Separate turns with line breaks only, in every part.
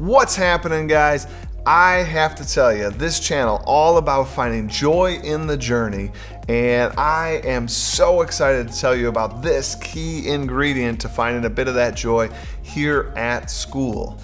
What's happening, guys? I have to tell you, this channel all about finding joy in the journey, and I am so excited to tell you about this key ingredient to finding a bit of that joy here at school.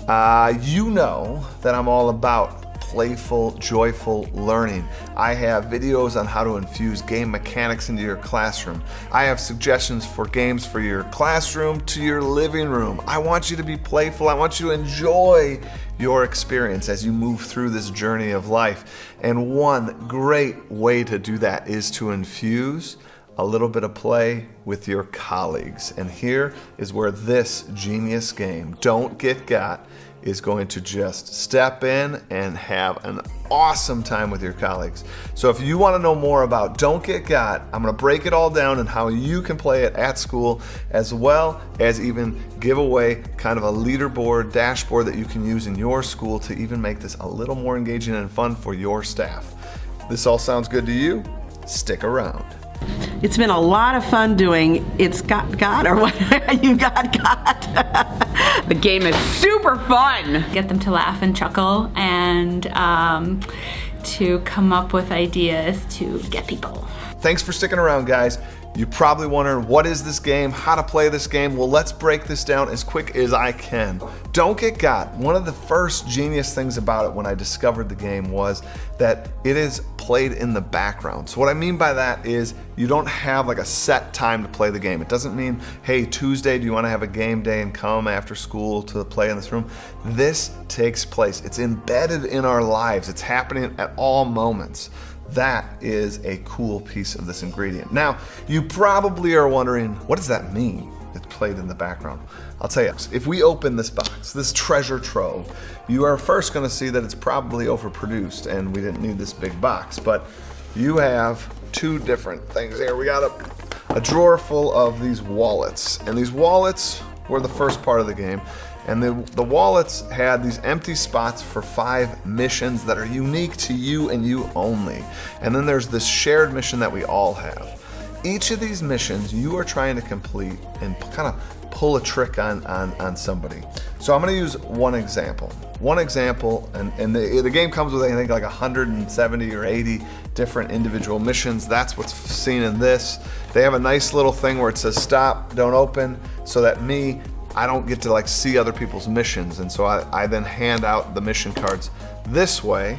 You know that I'm all about playful, joyful learning. I have videos on how to infuse game mechanics into your classroom. I have suggestions for games for your classroom to your living room. I want you to be playful. I want you to enjoy your experience as you move through this journey of life. And one great way to do that is to infuse a little bit of play with your colleagues. And here is where this genius game, Don't Get Got, is going to just step in and have an awesome time with your colleagues. So if you want to know more about Don't Get Got, I'm going to break it all down and how you can play it at school, as well as even give away kind of a leaderboard, dashboard that you can use in your school to even make this a little more engaging and fun for your staff. This all sounds good to you? Stick around.
It's been a lot of fun doing It's Got, or what you got.
The game is super fun. Get them to laugh and chuckle and to come up with ideas to get people.
Thanks for sticking around, guys. You're probably wondering, what is this game? How to play this game? Well, let's break this down as quick as I can. Don't Get Got, one of the first genius things about it when I discovered the game was that it is played in the background. So what I mean by that is you don't have like a set time to play the game. It doesn't mean, hey, Tuesday, do you want to have a game day and come after school to play in this room? This takes place. It's embedded in our lives. It's happening at all moments. That is a cool piece of this ingredient. Now, you probably are wondering, what does that mean? It's played in the background. I'll tell you, if we open this box, this treasure trove, you are first gonna see that it's probably overproduced and we didn't need this big box, but you have two different things here. We got a drawer full of these wallets, and these wallets were the first part of the game. And the wallets had these empty spots for 5 missions that are unique to you and you only. And then there's this shared mission that we all have. Each of these missions you are trying to complete and kind of pull a trick on somebody. So I'm going to use one example. And the game comes with, I think, like 170 or 80 different individual missions. That's what's seen in this. They have a nice little thing where it says stop, don't open, so that I don't get to like see other people's missions, and so I then hand out the mission cards this way.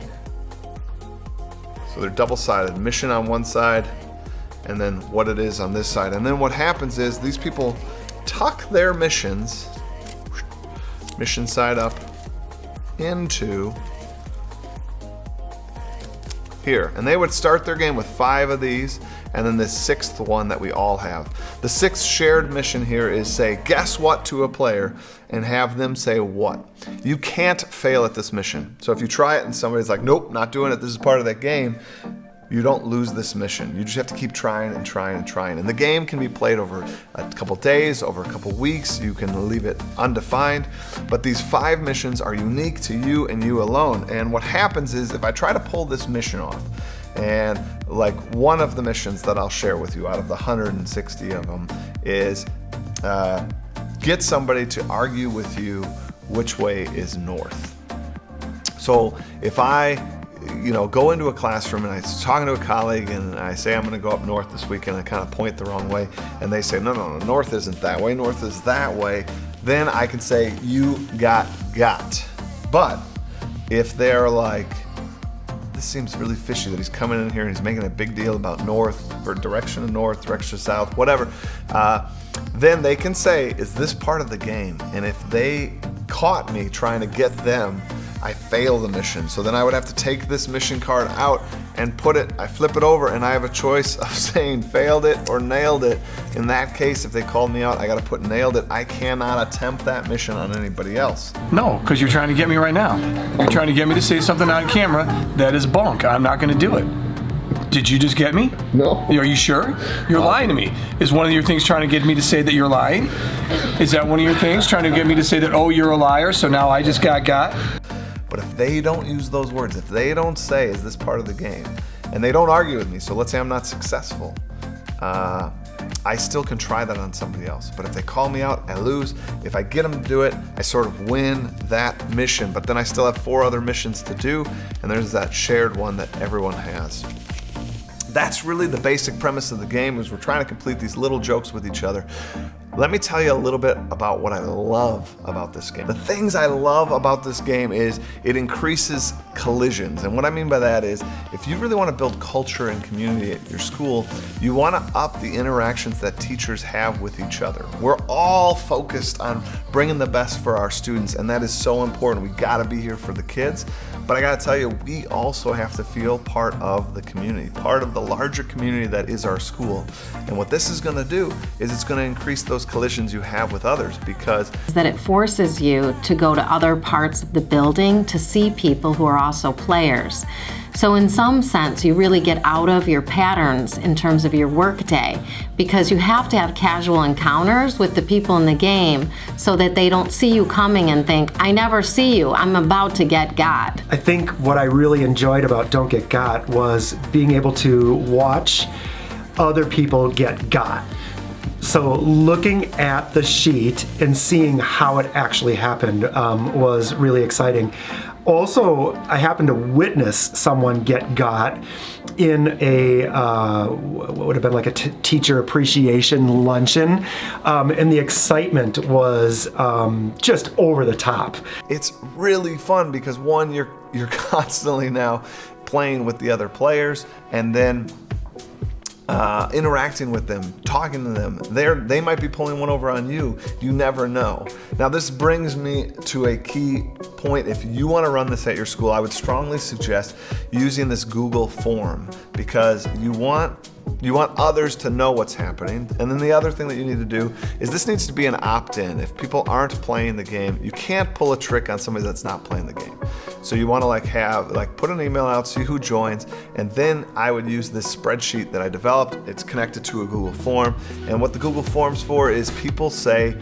So they're double-sided, mission on one side and then what it is on this side. And then what happens is these people tuck their missions, mission side up, into here. And they would start their game with 5 of these, and then this 6th one that we all have. The 6th shared mission here is say, guess what to a player, and have them say what. You can't fail at this mission. So if you try it and somebody's like, nope, not doing it, this is part of that game, you don't lose this mission. You just have to keep trying and trying and trying. And the game can be played over a couple days, over a couple weeks. You can leave it undefined. But these 5 missions are unique to you and you alone. And what happens is if I try to pull this mission off, and like one of the missions that I'll share with you out of the 160 of them is get somebody to argue with you which way is north. So if I go into a classroom and I'm talking to a colleague and I say I'm going to go up north this week, and I kind of point the wrong way, and they say, no, north isn't that way, north is that way, then I can say, you got. But if they're like, this seems really fishy that he's coming in here and he's making a big deal about north, or direction of north, direction of south, whatever, then they can say, is this part of the game? And if they caught me trying to get them, I fail the mission. So then I would have to take this mission card out and I flip it over, and I have a choice of saying failed it or nailed it. In that case, if they called me out, I gotta put nailed it. I cannot attempt that mission on anybody else.
No, because you're trying to get me right now. You're trying to get me to say something on camera that is bunk. I'm not gonna do it. Did you just get me?
No.
Are you sure? You're lying to me. Is one of your things trying to get me to say that you're lying? Is that one of your things trying to get me to say that, oh, you're a liar, so now I just got?
But if they don't use those words, if they don't say, is this part of the game, and they don't argue with me, so let's say I'm not successful, I still can try that on somebody else. But if they call me out, I lose. If I get them to do it, I sort of win that mission. But then I still have 4 other missions to do, and there's that shared one that everyone has. That's really the basic premise of the game, is we're trying to complete these little jokes with each other. Let me tell you a little bit about what I love about this game. The things I love about this game is it increases collisions. And what I mean by that is, if you really want to build culture and community at your school, you want to up the interactions that teachers have with each other. We're all focused on bringing the best for our students, and that is so important. We got to be here for the kids. But I gotta tell you, we also have to feel part of the community, part of the larger community that is our school. And what this is gonna do is it's gonna increase those collisions you have with others, because
that it forces you to go to other parts of the building to see people who are also players. So in some sense, you really get out of your patterns in terms of your workday, because you have to have casual encounters with the people in the game so that they don't see you coming and think, I never see you, I'm about to get got.
I think what I really enjoyed about Don't Get Got was being able to watch other people get got. So looking at the sheet and seeing how it actually happened was really exciting. Also, I happened to witness someone get got in a, what would have been like a teacher appreciation luncheon, and the excitement was just over the top.
it's really fun because one, you're constantly now playing with the other players, and then interacting with them, talking to them. They might be pulling one over on you. You never know. Now this brings me to a key point. If you want to run this at your school, I would strongly suggest using this Google form, because you want others to know what's happening. And then the other thing that you need to do is this needs to be an opt-in. If people aren't playing the game, you can't pull a trick on somebody that's not playing the game. So you want to put an email out, see who joins, and then I would use this spreadsheet that I developed. It's connected to a Google form, and what the Google form's for is people say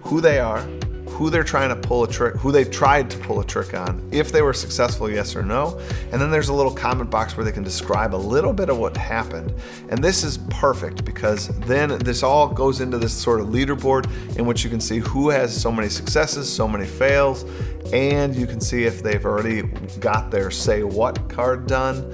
who they are, who they're trying to pull a trick, who they've tried to pull a trick on, if they were successful, yes or no. And then there's a little comment box where they can describe a little bit of what happened. And this is perfect, because then this all goes into this sort of leaderboard in which you can see who has so many successes, so many fails, and you can see if they've already got their say what card done.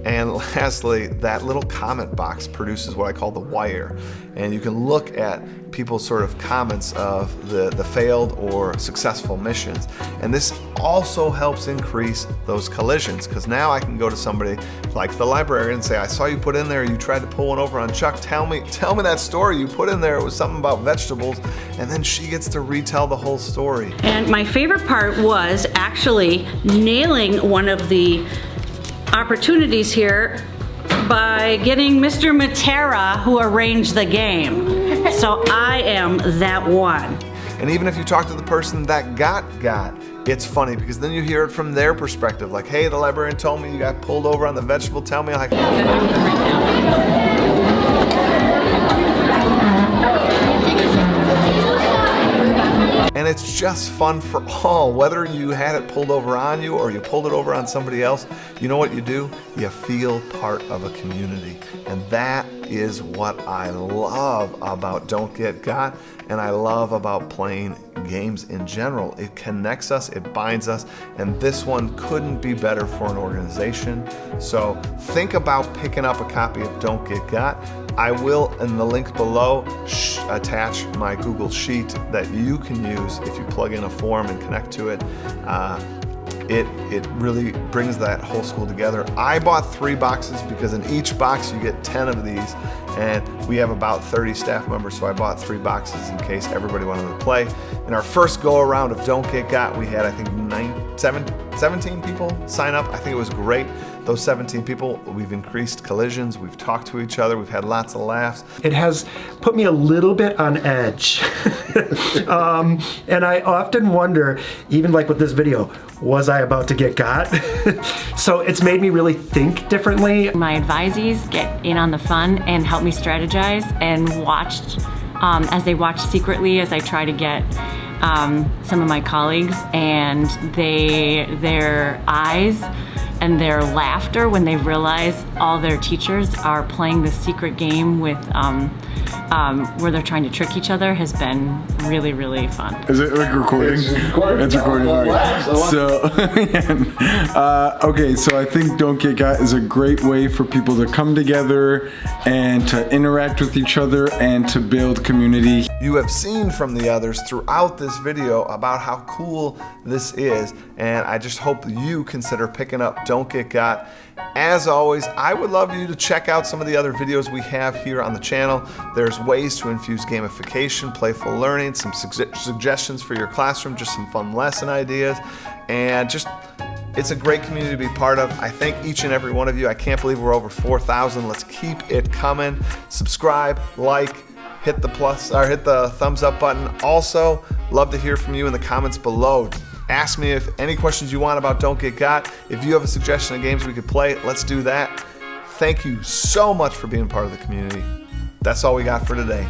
And lastly, that little comment box produces what I call the wire. And you can look at people's sort of comments of the failed or successful missions. And this also helps increase those collisions, because now I can go to somebody like the librarian and say, I saw you put in there, you tried to pull one over on Chuck. Tell me that story you put in there. It was something about vegetables. And then she gets to retell the whole story.
And my favorite part was actually nailing one of the opportunities here by getting Mr. Matera, who arranged the game. So I am that one.
And even if you talk to the person that got, it's funny, because then you hear it from their perspective. Like, hey, the librarian told me you got pulled over on the vegetable. Tell me, like, and it's just fun for all. Whether you had it pulled over on you or you pulled it over on somebody else, you know what you do? You feel part of a community. And that is what I love about Don't Get Got, and I love about playing games in general. It connects us, it binds us, and this one couldn't be better for an organization. So think about picking up a copy of Don't Get Got. I will, in the link below, attach my Google Sheet that you can use if you plug in a form and connect to it. It really brings that whole school together. I bought 3 boxes because in each box you get 10 of these, and we have about 30 staff members, so I bought 3 boxes in case everybody wanted to play. In our first go around of Don't Get Got, we had, I think, 17 people sign up. I think it was great. Those 17 people, we've increased collisions, we've talked to each other, we've had lots of laughs.
It has put me a little bit on edge. And I often wonder, even like with this video, was I about to get got? So it's made me really think differently.
My advisees get in on the fun and help me strategize, and watched as they watch secretly as I try to get some of my colleagues, and their eyes
and their laughter when they realize all their teachers are playing this secret game with where they're trying to trick each other has been really, really fun.
Is it like recording? It's recording. All right. So, okay, so I think Don't Get Got is a great way for people to come together and to interact with each other and to build community.
You have seen from the others throughout this video about how cool this is, and I just hope you consider picking up Don't Get Got. As always, I would love you to check out some of the other videos we have here on the channel. There's ways to infuse gamification, playful learning, some suggestions for your classroom, just some fun lesson ideas, and just it's a great community to be part of. I thank each and every one of you. I can't believe we're over 4,000. Let's keep it coming. Subscribe, like, hit the plus or hit the thumbs up button. Also, love to hear from you in the comments below. Ask me if any questions you want about Don't Get Got. If you have a suggestion of games we could play, let's do that. Thank you so much for being part of the community. That's all we got for today.